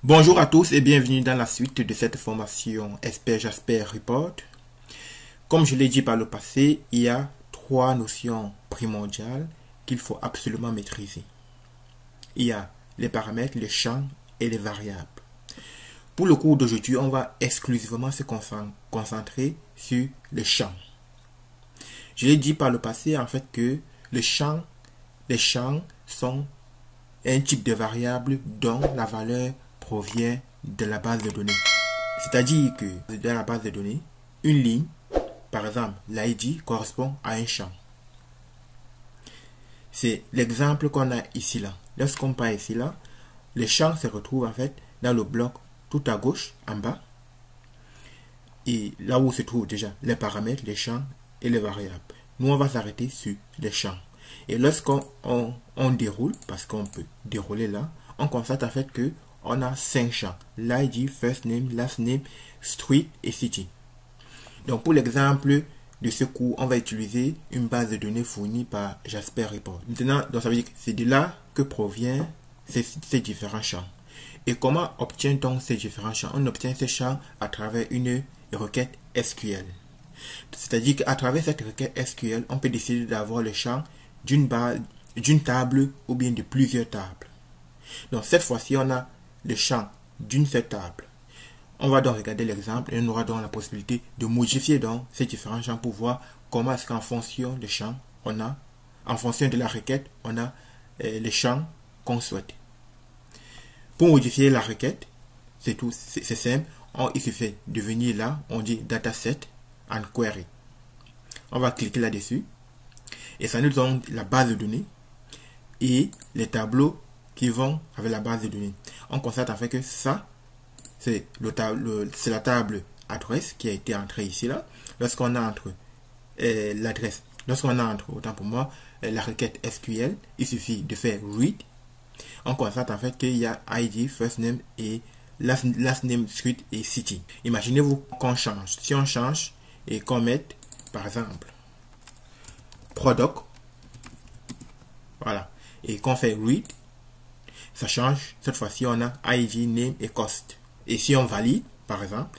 Bonjour à tous et bienvenue dans la suite de cette formation Expert Jasper Report. Comme je l'ai dit par le passé, il y a trois notions primordiales qu'il faut absolument maîtriser. Il y a les paramètres, les champs et les variables. Pour le cours d'aujourd'hui, on va exclusivement se concentrer sur les champs. Je l'ai dit par le passé en fait que les champs sont un type de variable dont la valeur provient de la base de données. C'est-à-dire que dans la base de données, une ligne, par exemple l'ID, correspond à un champ. C'est l'exemple qu'on a ici là. Lorsqu'on part ici là, les champs se retrouvent en fait dans le bloc tout à gauche, en bas. Et là où se trouvent déjà les paramètres, les champs et les variables. Nous, on va s'arrêter sur les champs. Et lorsqu'on déroule, parce qu'on peut dérouler là, on constate en fait que on a 5 champs. L'ID, first name, last name, street et city. Donc pour l'exemple de ce cours, on va utiliser une base de données fournie par Jasper Report. Maintenant, donc ça veut dire que c'est de là que proviennent ces différents champs. Et comment obtient-on ces différents champs? On obtient ces champs à travers une requête SQL. C'est-à-dire qu'à travers cette requête SQL, on peut décider d'avoir le champ d'une table ou bien de plusieurs tables. Donc cette fois-ci, on a le champ d'une seule table. On va donc regarder l'exemple et on aura donc la possibilité de modifier donc ces différents champs pour voir comment est-ce qu'en fonction des champs, en fonction de la requête, on a les champs qu'on souhaite. Pour modifier la requête, c'est simple. Il suffit de venir là, on dit dataset and query. On va cliquer là-dessus et ça nous donne la base de données et les tableaux qui vont avec la base de données. On constate en fait que ça, c'est la table adresse qui a été entrée ici là. Lorsqu'on entre l'adresse, lorsqu'on entre, autant pour moi, la requête SQL, il suffit de faire read. On constate en fait qu'il y a ID, first name et last name, street et city. Imaginez-vous qu'on change. Si on change et qu'on met, par exemple, product, voilà, et qu'on fait read, ça change. Cette fois-ci, on a ID, name et cost. Et si on valide, par exemple,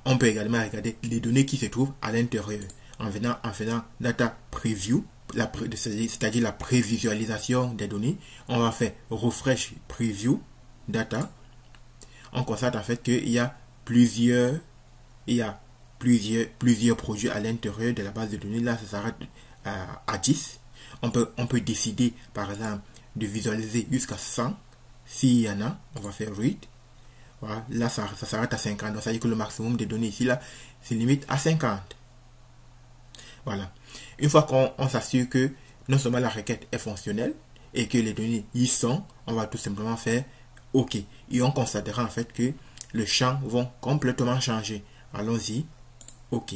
on peut également regarder les données qui se trouvent à l'intérieur en faisant data preview, c'est-à-dire la prévisualisation des données. On va faire refresh preview data. On constate en fait qu'il y a plusieurs produits à l'intérieur de la base de données. Là, ça s'arrête à 10. On peut décider, par exemple, de visualiser jusqu'à 100. S'il y en a, on va faire read. Voilà, là, ça s'arrête à 50. Donc, ça veut dire que le maximum de données ici, là, c'est limite à 50. Voilà. Une fois qu'on s'assure que non seulement la requête est fonctionnelle et que les données y sont, on va tout simplement faire OK. Et on constatera en fait que les champs vont complètement changer. Allons-y. OK.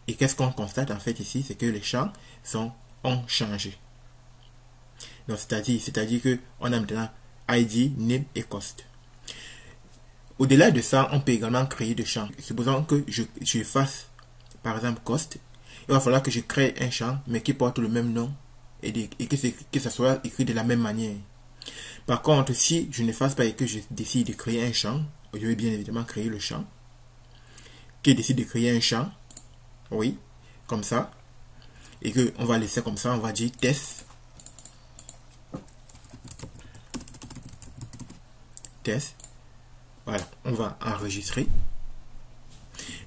Et qu'est-ce qu'on constate en fait ici? C'est que les champs ont changé. Donc, c'est-à-dire que on a maintenant ID, name et cost. Au-delà de ça, on peut également créer des champs. Supposons que je fasse, par exemple, cost. Il va falloir que je crée un champ, mais qui porte le même nom et que ça soit écrit de la même manière. Par contre, si je ne fasse pas et que je décide de créer un champ, je vais bien évidemment créer le champ. Qui décide de créer un champ, oui, comme ça. Et qu'on va laisser comme ça, on va dire test. Test. Voilà, on va enregistrer.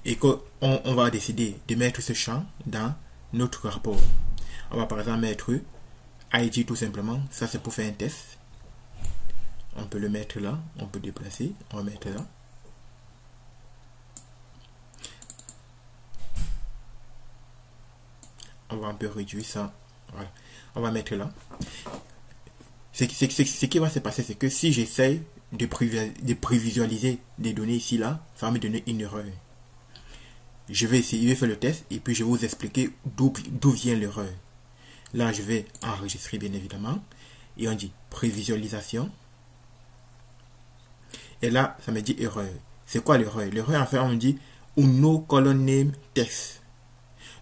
Et qu'on va décider de mettre ce champ dans notre rapport. On va par exemple mettre ID tout simplement. Ça c'est pour faire un test. On peut le mettre là. On peut déplacer. On va mettre là. On va un peu réduire ça. Voilà. On va mettre là. Ce qui va se passer, c'est que si j'essaye de prévisualiser des données ici là, ça va me donner une erreur. Je vais essayer de faire le test et puis je vais vous expliquer d'où vient l'erreur. Là, je vais enregistrer bien évidemment. Et on dit prévisualisation. Et là, ça me dit erreur. C'est quoi l'erreur? L'erreur, en fait, on me dit uno colonne name test.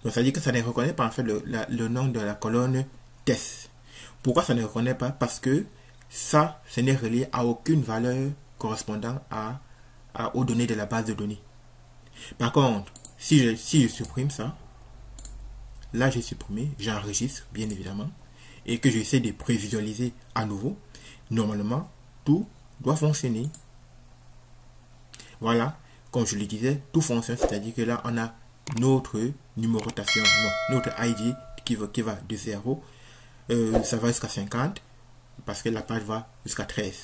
Donc, ça veut dire que ça ne reconnaît pas en fait le nom de la colonne test. Pourquoi ça ne reconnaît pas? Parce que ça, ce n'est relié à aucune valeur correspondant aux données de la base de données. Par contre, si je supprime ça, là j'ai supprimé, j'enregistre bien évidemment, et que j'essaie de prévisualiser à nouveau, normalement, tout doit fonctionner. Voilà, comme je le disais, tout fonctionne, c'est-à-dire que là, on a notre numérotation, notre ID qui va de 0, ça va jusqu'à 50, parce que la page va jusqu'à 13.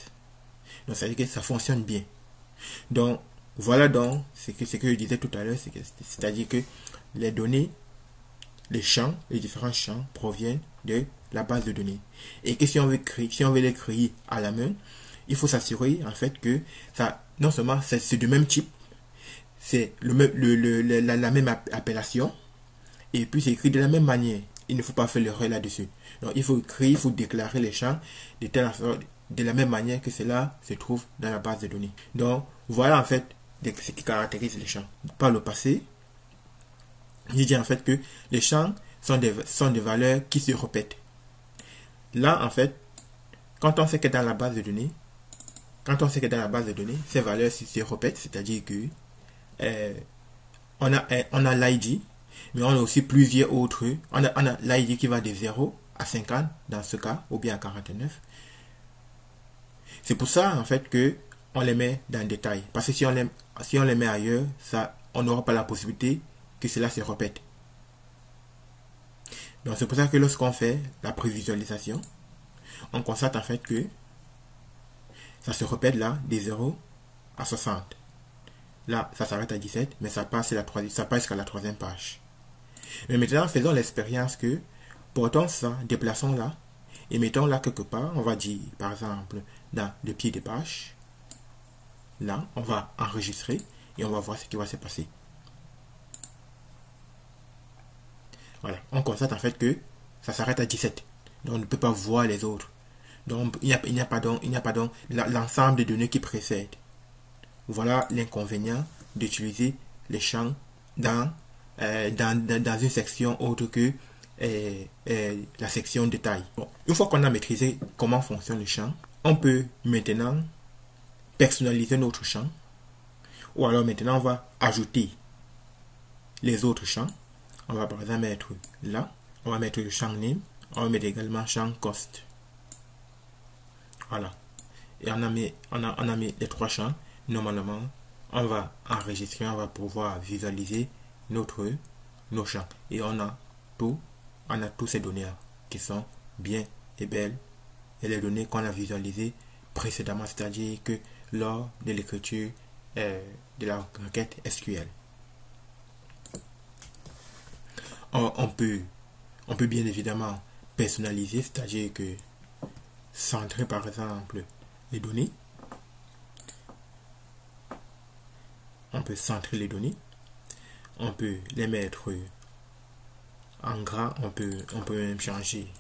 Donc, ça veut dire que ça fonctionne bien. Donc, voilà donc ce que je disais tout à l'heure, c'est-à-dire que les données, les champs, les différents champs proviennent de la base de données. Et que si on veut les créer à la main, il faut s'assurer en fait que ça, non seulement c'est du même type, c'est la même appellation, et puis c'est écrit de la même manière. Il ne faut pas faire l'erreur là-dessus. Donc il faut déclarer les champs de la même manière que cela se trouve dans la base de données. Donc voilà en fait ce qui caractérise les champs. Par le passé, j'ai dit en fait que les champs sont des valeurs qui se répètent. Là en fait, quand on sait que dans la base de données, ces valeurs se répètent, c'est-à-dire que on a l'ID, mais on a aussi plusieurs autres. On a l'ID qui va de 0 à 50 dans ce cas, ou bien à 49. C'est pour ça en fait que on les met dans le détail. Parce que si on les met ailleurs, on n'aura pas la possibilité que cela se répète. Donc c'est pour ça que lorsqu'on fait la prévisualisation, on constate en fait que ça se répète là de 0 à 60. Là, ça s'arrête à 17, mais ça passe jusqu'à la troisième page. Mais maintenant, faisons l'expérience que portons ça, déplaçons là, et mettons là quelque part, on va dire par exemple dans le pied des pages. Là, on va enregistrer et on va voir ce qui va se passer. Voilà, on constate en fait que ça s'arrête à 17. Donc on ne peut pas voir les autres. Donc il n'y a pas donc l'ensemble des données qui précèdent. Voilà l'inconvénient d'utiliser les champs dans une section autre que la section détail. Bon, une fois qu'on a maîtrisé comment fonctionne le champ, on peut maintenant personnaliser notre champ. Ou alors maintenant on va ajouter les autres champs. On va par exemple mettre là, on va mettre le champ name, on va mettre également champ cost. Voilà. Et on a mis les trois champs. Normalement, on va enregistrer, on va pouvoir visualiser nos champs. Et on a tous ces données-là qui sont bien et belles. Et les données qu'on a visualisées précédemment, c'est-à-dire que lors de l'écriture de la requête SQL. On peut bien évidemment personnaliser, c'est-à-dire que centrer par exemple les données. On peut centrer les données. On peut les mettre en gras. On peut même changer.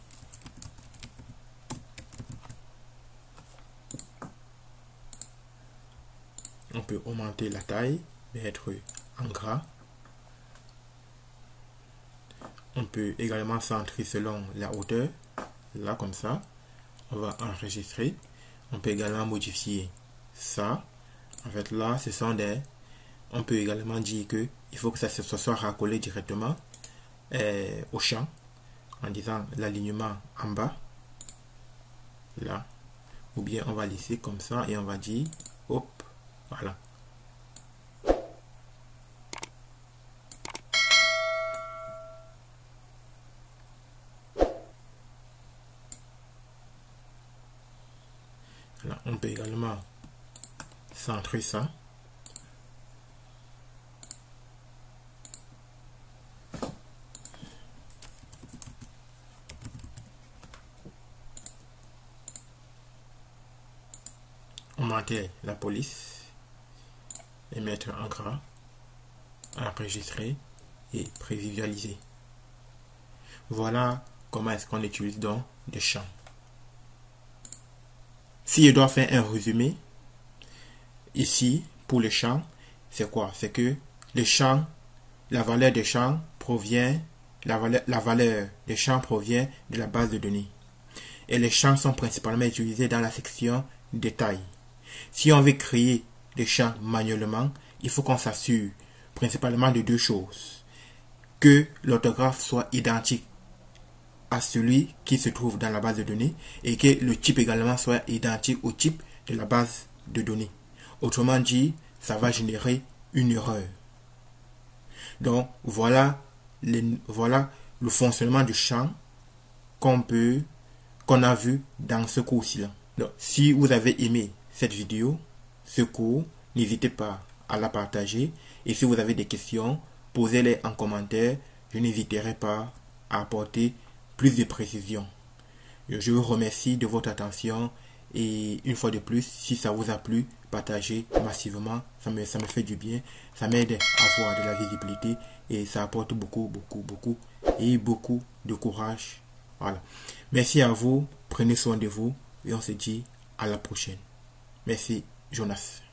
On peut augmenter la taille, mettre en gras. On peut également centrer selon la hauteur. Là, comme ça. On va enregistrer. On peut également modifier ça. En fait, là, ce sont des... On peut également dire que il faut que ça soit raccolé directement au champ en disant l'alignement en bas. Là. Ou bien on va laisser comme ça et on va dire hop, voilà. Là, on peut également centrer ça. Augmenter la police et mettre en gras, enregistrer et prévisualiser. Voilà comment est-ce qu'on utilise donc des champs. Si je dois faire un résumé, ici, pour les champs, c'est quoi? C'est que les champs, la valeur des champs provient, la valeur des champs provient de la base de données. Et les champs sont principalement utilisés dans la section détail. Si on veut créer des champs manuellement, il faut qu'on s'assure principalement de deux choses. Que l'orthographe soit identique à celui qui se trouve dans la base de données et que le type également soit identique au type de la base de données. Autrement dit, ça va générer une erreur. Donc, voilà le fonctionnement du champ qu'on a vu dans ce cours-ci. Donc, si vous avez aimé cette vidéo, ce cours, n'hésitez pas à la partager. Et si vous avez des questions, posez-les en commentaire. Je n'hésiterai pas à apporter plus de précisions. Je vous remercie de votre attention. Et une fois de plus, si ça vous a plu, partagez massivement. Ça me fait du bien. Ça m'aide à avoir de la visibilité. Et ça apporte beaucoup de courage. Voilà. Merci à vous. Prenez soin de vous. Et on se dit à la prochaine. Merci, Jonas.